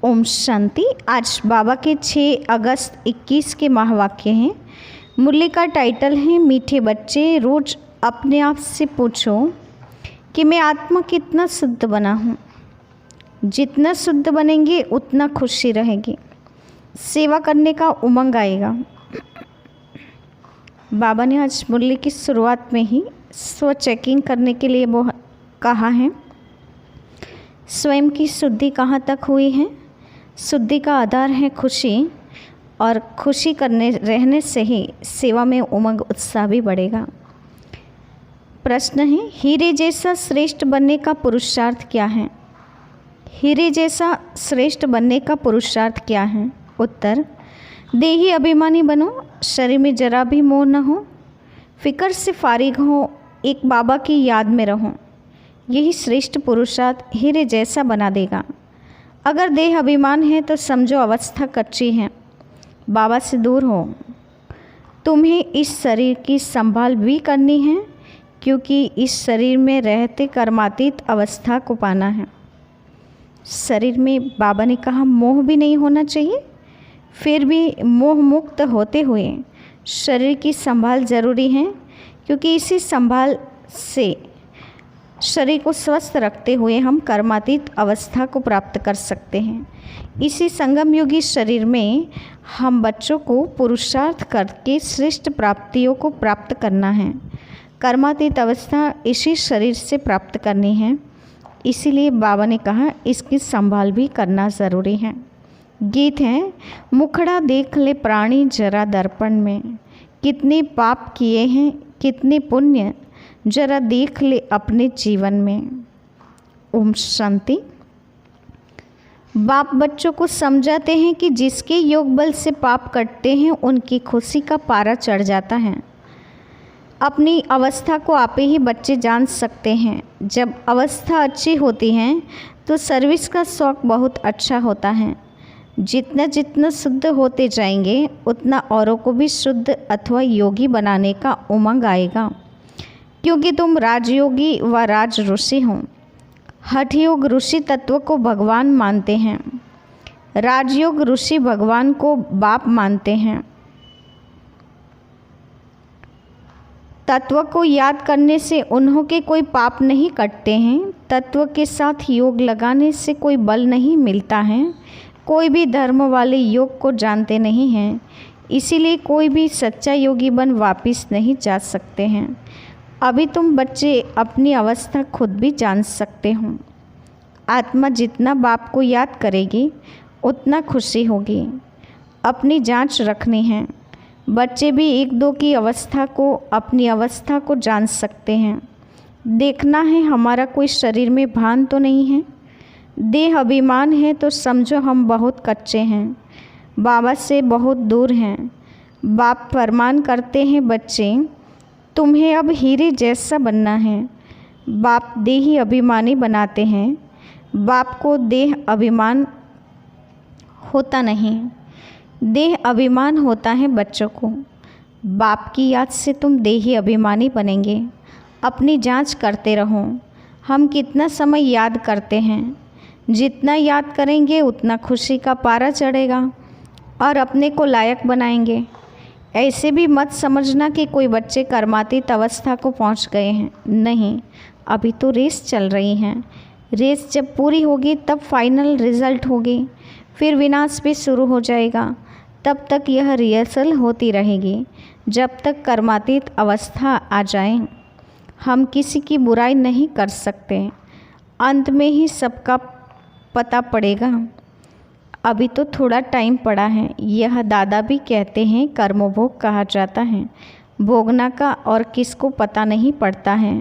ओम शांति। आज बाबा के 6 अगस्त 21 के महावाक्य हैं। मुरली का टाइटल है मीठे बच्चे, रोज अपने आप से पूछो कि मैं आत्मा कितना शुद्ध बना हूँ। जितना शुद्ध बनेंगे उतना खुशी रहेगी, सेवा करने का उमंग आएगा। बाबा ने आज मुरली की शुरुआत में ही स्व चेकिंग करने के लिए वो कहा है। स्वयं की शुद्धि कहाँ तक हुई है? शुद्धि का आधार है खुशी, और खुशी करने रहने से ही सेवा में उमंग उत्साह भी बढ़ेगा। प्रश्न है, हीरे जैसा श्रेष्ठ बनने का पुरुषार्थ क्या है? हीरे जैसा श्रेष्ठ बनने का पुरुषार्थ क्या है? उत्तर, देही अभिमानी बनो, शरीर में जरा भी मोह न हो, फिक्र से फारिग हो, एक बाबा की याद में रहो। यही श्रेष्ठ पुरुषार्थ हीरे जैसा बना देगा। अगर देह अभिमान है तो समझो अवस्था कच्ची है, बाबा से दूर हो। तुम्हें इस शरीर की संभाल भी करनी है, क्योंकि इस शरीर में रहते कर्मातीत अवस्था को पाना है। शरीर में बाबा ने कहा मोह भी नहीं होना चाहिए, फिर भी मोह मुक्त होते हुए शरीर की संभाल जरूरी है, क्योंकि इसी संभाल से शरीर को स्वस्थ रखते हुए हम कर्मातीत अवस्था को प्राप्त कर सकते हैं। इसी संगम युगी शरीर में हम बच्चों को पुरुषार्थ करके श्रेष्ठ प्राप्तियों को प्राप्त करना है। कर्मातीत अवस्था इसी शरीर से प्राप्त करनी है, इसीलिए बाबा ने कहा इसकी संभाल भी करना ज़रूरी है। गीत है, मुखड़ा देख ले प्राणी जरा दर्पण में, कितने पाप किए हैं कितने पुण्य, जरा देख ले अपने जीवन में। ओम शांति। बाप बच्चों को समझाते हैं कि जिसके योग बल से पाप कटते हैं उनकी खुशी का पारा चढ़ जाता है। अपनी अवस्था को आप ही बच्चे जान सकते हैं। जब अवस्था अच्छी होती है तो सर्विस का शौक बहुत अच्छा होता है। जितना जितना शुद्ध होते जाएंगे उतना औरों को भी शुद्ध अथवा योगी बनाने का उमंग आएगा, क्योंकि तुम राजयोगी व राज ऋषि हो। हठयोग ऋषि तत्व को भगवान मानते हैं, राजयोग ऋषि भगवान को बाप मानते हैं। तत्व को याद करने से उन्हों के कोई पाप नहीं कटते हैं। तत्व के साथ योग लगाने से कोई बल नहीं मिलता है। कोई भी धर्म वाले योग को जानते नहीं हैं, इसीलिए कोई भी सच्चा योगी बन वापिस नहीं जा सकते हैं। अभी तुम बच्चे अपनी अवस्था खुद भी जान सकते हो। आत्मा जितना बाप को याद करेगी उतना खुशी होगी। अपनी जांच रखनी है। बच्चे भी 1-2 की अवस्था को, अपनी अवस्था को जान सकते हैं। देखना है हमारा कोई शरीर में भान तो नहीं है। देह अभिमान है तो समझो हम बहुत कच्चे हैं, बाबा से बहुत दूर हैं। बाप फरमान करते हैं, बच्चे तुम्हें अब हीरे जैसा बनना है। बाप देही अभिमानी बनाते हैं। बाप को देह अभिमान होता नहीं, देह अभिमान होता है बच्चों को। बाप की याद से तुम देही अभिमानी बनेंगे। अपनी जांच करते रहो, हम कितना समय याद करते हैं। जितना याद करेंगे उतना खुशी का पारा चढ़ेगा और अपने को लायक बनाएंगे। ऐसे भी मत समझना कि कोई बच्चे कर्मातीत अवस्था को पहुंच गए हैं। नहीं, अभी तो रेस चल रही है। रेस जब पूरी होगी तब फाइनल रिजल्ट होगी, फिर विनाश भी शुरू हो जाएगा। तब तक यह रिहर्सल होती रहेगी, जब तक कर्मातीत अवस्था आ जाए। हम किसी की बुराई नहीं कर सकते, अंत में ही सबका पता पड़ेगा। अभी तो थोड़ा टाइम पड़ा है। यह दादा भी कहते हैं कर्मभोग कहा जाता है भोगना का, और किसको पता नहीं पड़ता है,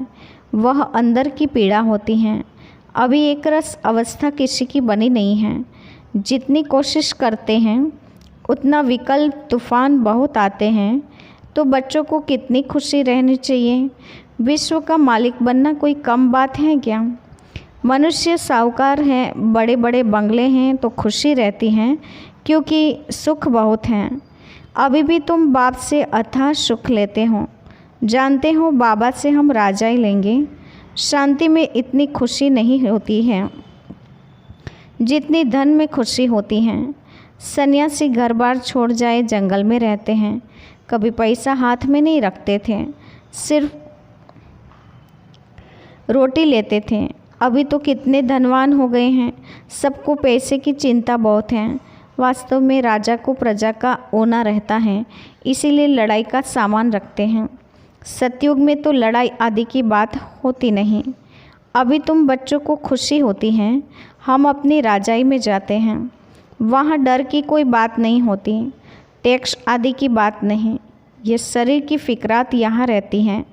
वह अंदर की पीड़ा होती है। अभी एक रस अवस्था किसी की बनी नहीं है। जितनी कोशिश करते हैं उतना विकल्प तूफान बहुत आते हैं। तो बच्चों को कितनी खुशी रहनी चाहिए। विश्व का मालिक बनना कोई कम बात है क्या? मनुष्य साहूकार हैं, बड़े बड़े बंगले हैं तो खुशी रहती हैं, क्योंकि सुख बहुत हैं। अभी भी तुम बाप से अथाह सुख लेते हो। जानते हो बाबा से हम राजा ही लेंगे। शांति में इतनी खुशी नहीं होती है। जितनी धन में खुशी होती है। सन्यासी घर बार छोड़ जाए जंगल में रहते हैं, कभी पैसा हाथ में नहीं रखते थे, सिर्फ रोटी लेते थे। अभी तो कितने धनवान हो गए हैं, सबको पैसे की चिंता बहुत है। वास्तव में राजा को प्रजा का ओना रहता है, इसीलिए लड़ाई का सामान रखते हैं। सतयुग में तो लड़ाई आदि की बात होती नहीं। अभी तुम बच्चों को खुशी होती है, हम अपनी राजाई में जाते हैं, वहाँ डर की कोई बात नहीं होती, टैक्स आदि की बात नहीं। ये शरीर की फिक्रात यहाँ रहती हैं।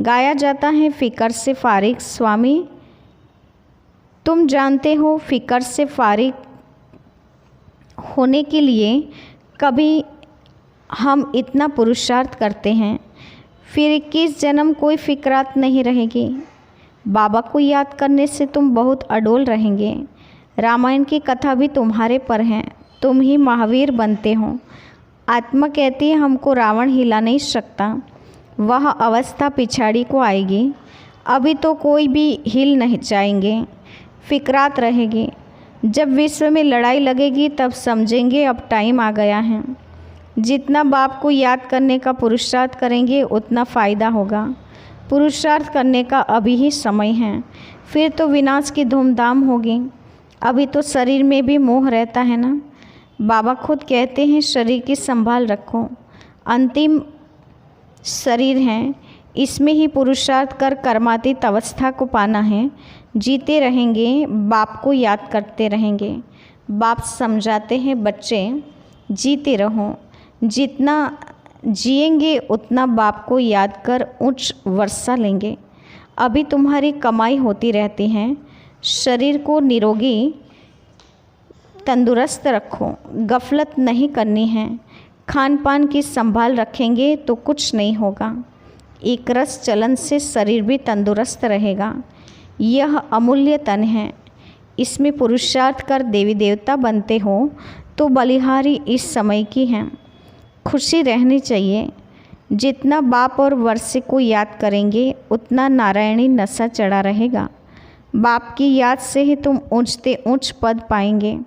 गाया जाता है, फ़िक्र से फारिग स्वामी। तुम जानते हो, फ़िक्र से फारिग होने के लिए कभी हम इतना पुरुषार्थ करते हैं, फिर 21 जन्म कोई फिक्रात नहीं रहेगी। बाबा को याद करने से तुम बहुत अडोल रहेंगे। रामायण की कथा भी तुम्हारे पर है, तुम ही महावीर बनते हो। आत्मा कहती है हमको रावण हिला नहीं सकता, वह अवस्था पिछाड़ी को आएगी। अभी तो कोई भी हिल नहीं जाएंगे, फिक्रात रहेगी। जब विश्व में लड़ाई लगेगी तब समझेंगे अब टाइम आ गया है। जितना बाप को याद करने का पुरुषार्थ करेंगे उतना फ़ायदा होगा। पुरुषार्थ करने का अभी ही समय है, फिर तो विनाश की धूमधाम होगी। अभी तो शरीर में भी मोह रहता है ना। बाबा खुद कहते हैं शरीर की संभाल रखो, अंतिम शरीर है, इसमें ही पुरुषार्थ कर कर्मातीत अवस्था को पाना है। जीते रहेंगे, बाप को याद करते रहेंगे। बाप समझाते हैं बच्चे जीते रहो, जितना जिएंगे उतना बाप को याद कर उच्च वर्षा लेंगे। अभी तुम्हारी कमाई होती रहती है, शरीर को निरोगी तंदुरुस्त रखो, गफलत नहीं करनी है। खान पान की संभाल रखेंगे तो कुछ नहीं होगा। एक रस चलन से शरीर भी तंदुरुस्त रहेगा। यह अमूल्य तन है, इसमें पुरुषार्थ कर देवी देवता बनते हो तो बलिहारी इस समय की हैं। खुशी रहनी चाहिए। जितना बाप और वर्षे को याद करेंगे उतना नारायणी नशा चढ़ा रहेगा। बाप की याद से ही तुम ऊंचते ऊंच पद पाएंगे।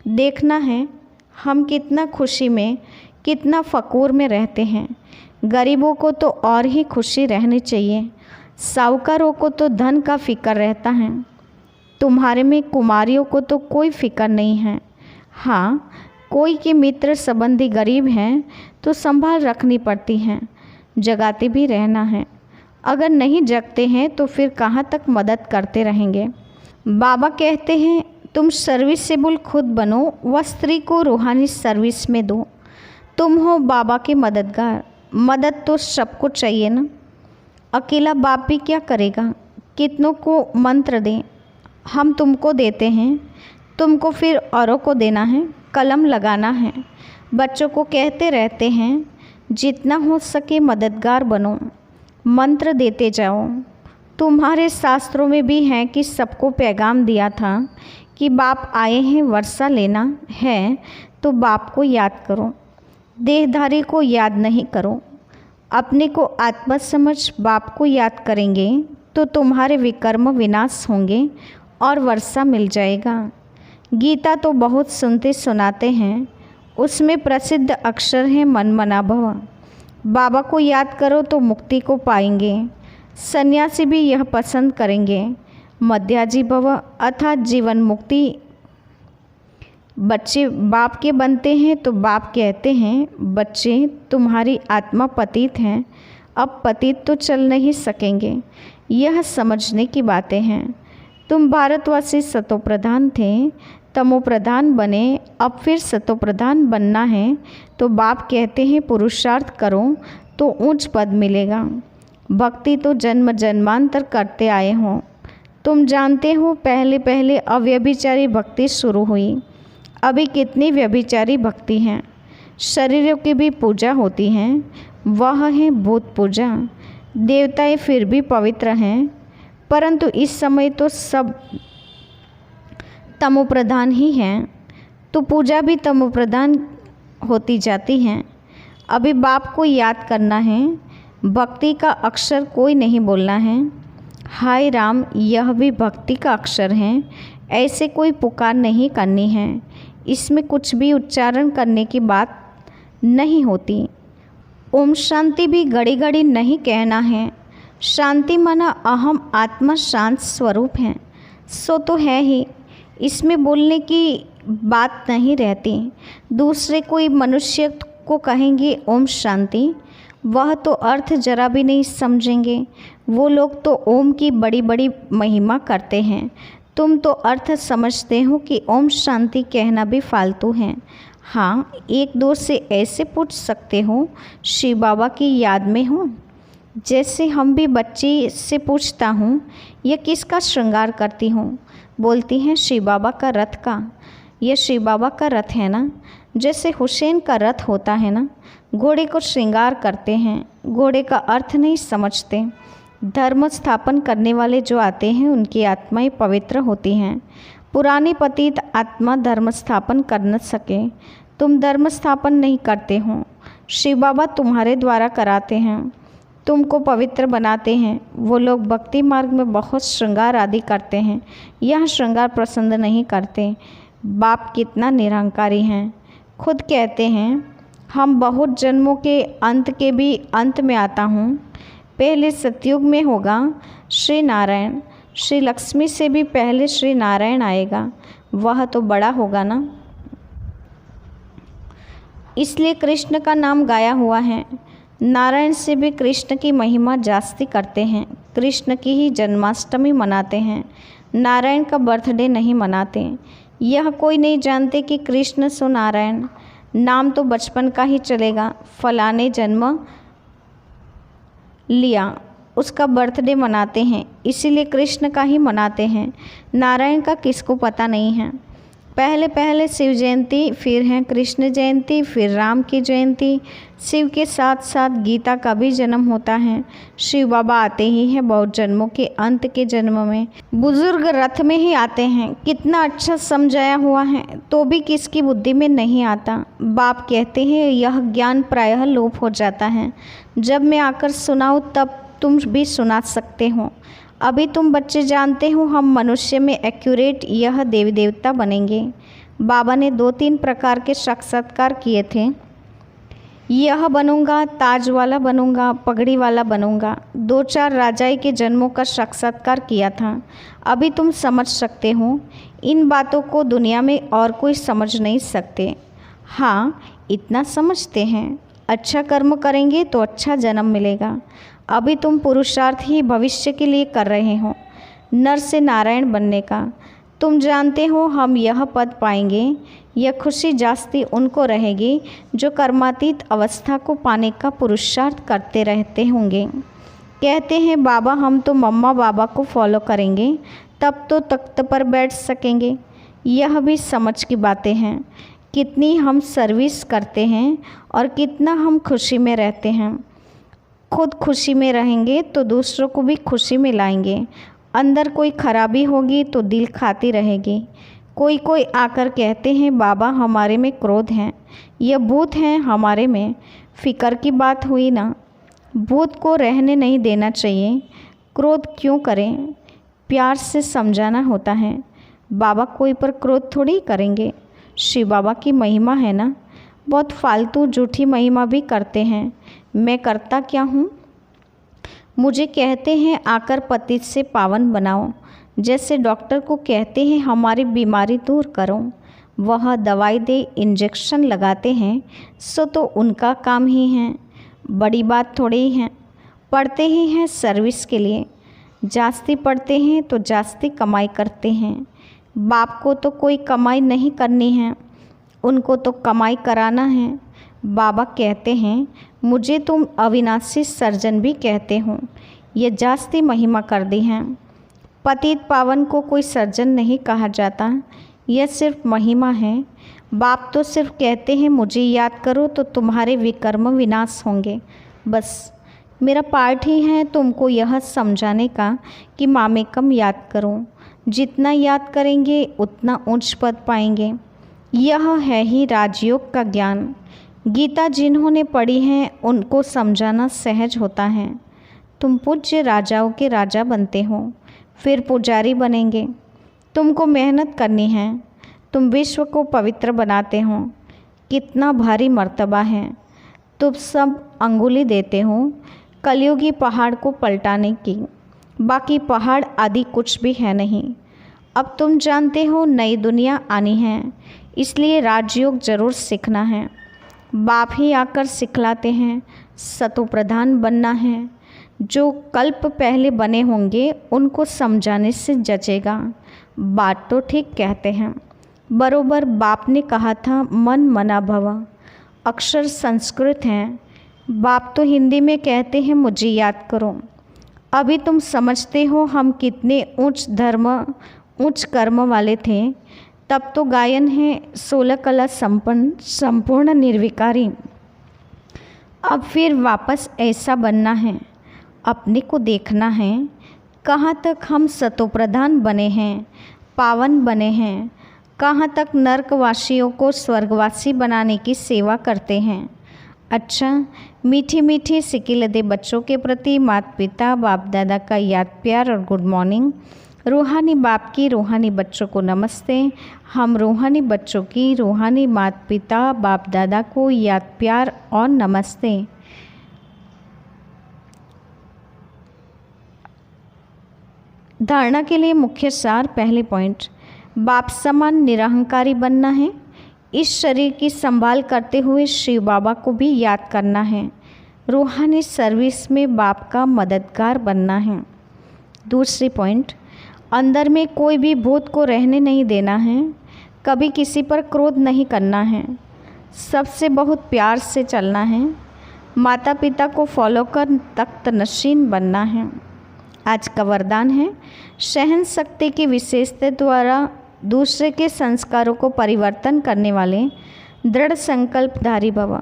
देखना है हम कितना खुशी में, कितना फ़कूर में रहते हैं। गरीबों को तो और ही खुशी रहनी चाहिए, साहूकारों को तो धन का फिक्र रहता है। तुम्हारे में कुमारियों को तो कोई फिक्र नहीं है। हाँ, कोई के मित्र संबंधी गरीब हैं तो संभाल रखनी पड़ती हैं, जगाते भी रहना है। अगर नहीं जगते हैं तो फिर कहाँ तक मदद करते रहेंगे। बाबा कहते हैं तुम सर्विसेबल खुद बनो व स्त्री को रूहानी सर्विस में दो। तुम हो बाबा के मददगार। मदद तो सबको चाहिए ना। अकेला बाप भी क्या करेगा, कितनों को मंत्र दें। हम तुमको देते हैं, तुमको फिर औरों को देना है, कलम लगाना है। बच्चों को कहते रहते हैं जितना हो सके मददगार बनो, मंत्र देते जाओ। तुम्हारे शास्त्रों में भी है कि सबको पैगाम दिया था कि बाप आए हैं, वर्षा लेना है तो बाप को याद करो, देहधारी को याद नहीं करो। अपने को आत्मा समझ बाप को याद करेंगे तो तुम्हारे विकर्म विनाश होंगे और वर्षा मिल जाएगा। गीता तो बहुत सुनते सुनाते हैं, उसमें प्रसिद्ध अक्षर है मन मना भव। बाबा को याद करो तो मुक्ति को पाएंगे। सन्यासी भी यह पसंद करेंगे, मध्याजी भव अर्थात जीवन मुक्ति। बच्चे बाप के बनते हैं तो बाप कहते हैं बच्चे तुम्हारी आत्मा पतित हैं, अब पतित तो चल नहीं सकेंगे। यह समझने की बातें हैं। तुम भारतवासी सतोप्रधान थे, तमोप्रधान बने, अब फिर सतोप्रधान बनना है तो बाप कहते हैं पुरुषार्थ करो तो ऊंच पद मिलेगा। भक्ति तो जन्म जन्मांतर करते आए हो। तुम जानते हो पहले पहले अव्यभिचारी भक्ति शुरू हुई, अभी कितनी व्यभिचारी भक्ति हैं। शरीरों की भी पूजा होती है, वह है भूत पूजा। देवताएं फिर भी पवित्र हैं, परंतु इस समय तो सब तमोप्रधान ही हैं, तो पूजा भी तमोप्रधान होती जाती है। अभी बाप को याद करना है, भक्ति का अक्षर कोई नहीं बोलना है। हाय राम, यह भी भक्ति का अक्षर है। ऐसे कोई पुकार नहीं करनी है। इसमें कुछ भी उच्चारण करने की बात नहीं होती। ओम शांति भी घड़ी घड़ी नहीं कहना है। शांति माना अहम आत्मा शांत स्वरूप है, सो तो है ही, इसमें बोलने की बात नहीं रहती। दूसरे कोई मनुष्य को कहेंगे ओम शांति, वह तो अर्थ जरा भी नहीं समझेंगे। वो लोग तो ओम की बड़ी बड़ी महिमा करते हैं, तुम तो अर्थ समझते हो कि ओम शांति कहना भी फालतू है। हाँ, एक दो से ऐसे पूछ सकते हो, शिव बाबा की याद में हो? जैसे हम भी बच्ची से पूछता हूँ, यह किसका श्रृंगार करती हूँ? बोलती हैं शिव बाबा का रथ का। यह शिव बाबा का रथ है ना, जैसे हुसैन का रथ होता है ना। घोड़े को श्रृंगार करते हैं, घोड़े का अर्थ नहीं समझते। धर्म स्थापन करने वाले जो आते हैं उनकी आत्माएं पवित्र होती हैं। पुरानी पतित आत्मा धर्म स्थापन कर न सके। तुम धर्म स्थापन नहीं करते हो, शिव बाबा तुम्हारे द्वारा कराते हैं, तुमको पवित्र बनाते हैं। वो लोग भक्ति मार्ग में बहुत श्रृंगार आदि करते हैं, यह श्रृंगार पसंद नहीं करते। बाप कितना निरंकारी हैं, खुद कहते हैं हम बहुत जन्मों के अंत के भी अंत में आता हूँ। पहले सतयुग में होगा श्री नारायण, श्री लक्ष्मी से भी पहले श्री नारायण आएगा, वह तो बड़ा होगा ना। इसलिए कृष्ण का नाम गाया हुआ है। नारायण से भी कृष्ण की महिमा जास्ती करते हैं। कृष्ण की ही जन्माष्टमी मनाते हैं, नारायण का बर्थडे नहीं मनाते। यह कोई नहीं जानते कि कृष्ण सो नारायण, नाम तो बचपन का ही चलेगा। फलाने जन्म लिया, उसका बर्थडे मनाते हैं, इसीलिए कृष्ण का ही मनाते हैं, नारायण का किसको पता नहीं है। पहले पहले शिव जयंती, फिर है कृष्ण जयंती, फिर राम की जयंती। शिव के साथ साथ गीता का भी जन्म होता है। शिव बाबा आते ही हैं बहुत जन्मों के अंत के जन्म में। बुजुर्ग रथ में ही आते हैं, कितना अच्छा समझाया हुआ है तो भी किसकी बुद्धि में नहीं आता। बाप कहते हैं यह ज्ञान प्रायः लोप हो जाता है, जब मैं आकर सुनाऊँ तब तुम भी सुना सकते हो। अभी तुम बच्चे जानते हो हम मनुष्य में एक्यूरेट यह देवी देवता बनेंगे। बाबा ने 2-3 प्रकार के साक्षात्कार किए थे। यह बनूंगा, ताज वाला बनूंगा, पगड़ी वाला बनूंगा। 2-4 राजाई के जन्मों का साक्षात्कार किया था। अभी तुम समझ सकते हो। इन बातों को दुनिया में और कोई समझ नहीं सकते। हाँ, इतना समझते हैं, अच्छा कर्म करेंगे तो अच्छा जन्म मिलेगा। अभी तुम पुरुषार्थ ही भविष्य के लिए कर रहे हो, नर से नारायण बनने का। तुम जानते हो हम यह पद पाएंगे, यह खुशी जास्ती उनको रहेगी जो कर्मातीत अवस्था को पाने का पुरुषार्थ करते रहते होंगे। कहते हैं बाबा हम तो मम्मा बाबा को फॉलो करेंगे, तब तो तख्त पर बैठ सकेंगे। यह भी समझ की बातें हैं। कितनी हम सर्विस करते हैं और कितना हम खुशी में रहते हैं। खुद खुशी में रहेंगे तो दूसरों को भी खुशी में लाएंगे। अंदर कोई खराबी होगी तो दिल खाती रहेगी। कोई आकर कहते हैं बाबा हमारे में क्रोध है, यह भूत हैं हमारे में। फिक्र की बात हुई ना, भूत को रहने नहीं देना चाहिए। क्रोध क्यों करें, प्यार से समझाना होता है। बाबा कोई पर क्रोध थोड़ी करेंगे। शिव बाबा की महिमा है ना, बहुत फालतू झूठी महिमा भी करते हैं। मैं करता क्या हूँ? मुझे कहते हैं आकर पतित से पावन बनाओ, जैसे डॉक्टर को कहते हैं हमारी बीमारी दूर करो। वह दवाई दे इंजेक्शन लगाते हैं, सो तो उनका काम ही है, बड़ी बात थोड़ी ही है। पढ़ते ही हैं सर्विस के लिए, जास्ती पढ़ते हैं तो जास्ती कमाई करते हैं। बाप को तो कोई कमाई नहीं करनी है, उनको तो कमाई कराना है। बाबा कहते हैं मुझे तुम अविनाशी सर्जन भी कहते हो, ये जास्ती महिमा कर दी है। पतित पावन को कोई सर्जन नहीं कहा जाता, यह सिर्फ महिमा है। बाप तो सिर्फ कहते हैं मुझे याद करो तो तुम्हारे विकर्म विनाश होंगे। बस मेरा पार्ट ही है तुमको यह समझाने का कि मामे कम याद करो। जितना याद करेंगे उतना उच्च पद पाएंगे। यह है ही राजयोग का ज्ञान। गीता जिन्होंने पढ़ी है उनको समझाना सहज होता है। तुम पूज्य राजाओं के राजा बनते हो, फिर पुजारी बनेंगे। तुमको मेहनत करनी है। तुम विश्व को पवित्र बनाते हो। कितना भारी मर्तबा है। तुम सब अंगुली देते हो कलयुगी पहाड़ को पलटाने की। बाकी पहाड़ आदि कुछ भी है नहीं। अब तुम जानते हो नई दुनिया आनी है, इसलिए राजयोग जरूर सीखना है। बाप ही आकर सिखलाते हैं। सतो प्रधान बनना है। जो कल्प पहले बने होंगे उनको समझाने से जचेगा। बात तो ठीक कहते हैं। बरोबर बाप ने कहा था, मन मना भव। अक्षर संस्कृत हैं। बाप तो हिंदी में कहते हैं, मुझे याद करो। अभी तुम समझते हो हम कितने उच्च कर्म वाले थे। तब तो गायन है 16 कला संपूर्ण निर्विकारी। अब फिर वापस ऐसा बनना है। अपने को देखना है। कहाँ तक हम सतोप्रधान बने हैं, पावन बने हैं। कहाँ तक नरकवासियों को स्वर्गवासी बनाने की सेवा करते हैं। अच्छा, मीठी मीठी सिकिलदे बच्चों के प्रति माता पिता बाप दादा का याद प्यार और गुड मॉर्निंग। रूहानी बाप की रूहानी बच्चों को नमस्ते। हम रूहानी बच्चों की रूहानी माता पिता बाप दादा को याद प्यार और नमस्ते। धारणा के लिए मुख्य सार। पहले पॉइंट, बाप समान निरहंकारी बनना है। इस शरीर की संभाल करते हुए शिव बाबा को भी याद करना है। रूहानी सर्विस में बाप का मददगार बनना है। दूसरी पॉइंट, अंदर में कोई भी भूत को रहने नहीं देना है। कभी किसी पर क्रोध नहीं करना है। सबसे बहुत प्यार से चलना है। माता पिता को फॉलो कर तख्त नशीन बनना है। आज का वरदान है, सहन शक्ति की विशेषता द्वारा दूसरे के संस्कारों को परिवर्तन करने वाले दृढ़ संकल्पधारी भव।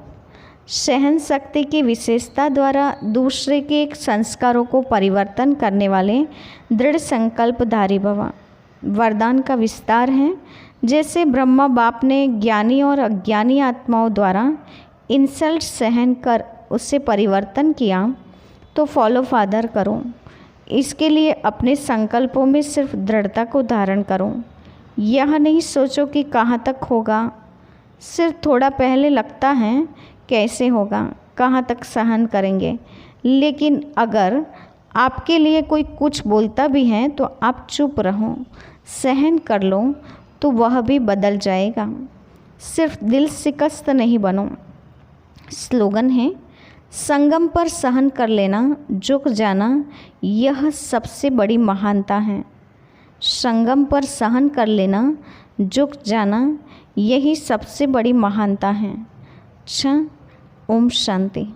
सहन शक्ति की विशेषता द्वारा दूसरे के संस्कारों को परिवर्तन करने वाले दृढ़ संकल्पधारी भव। वरदान का विस्तार है, जैसे ब्रह्मा बाप ने ज्ञानी और अज्ञानी आत्माओं द्वारा इंसल्ट सहन कर उससे परिवर्तन किया, तो फॉलो फादर करो। इसके लिए अपने संकल्पों में सिर्फ दृढ़ता को धारण करो। यह नहीं सोचो कि कहाँ तक होगा। सिर्फ थोड़ा पहले लगता है कैसे होगा, कहाँ तक सहन करेंगे। लेकिन अगर आपके लिए कोई कुछ बोलता भी है तो आप चुप रहो, सहन कर लो, तो वह भी बदल जाएगा। सिर्फ दिल शिकस्त नहीं बनो। स्लोगन है, संगम पर सहन कर लेना, झुक जाना, यह सबसे बड़ी महानता है। संगम पर सहन कर लेना, झुक जाना, यही सबसे बड़ी महानता है। अच्छा, ओम शांति।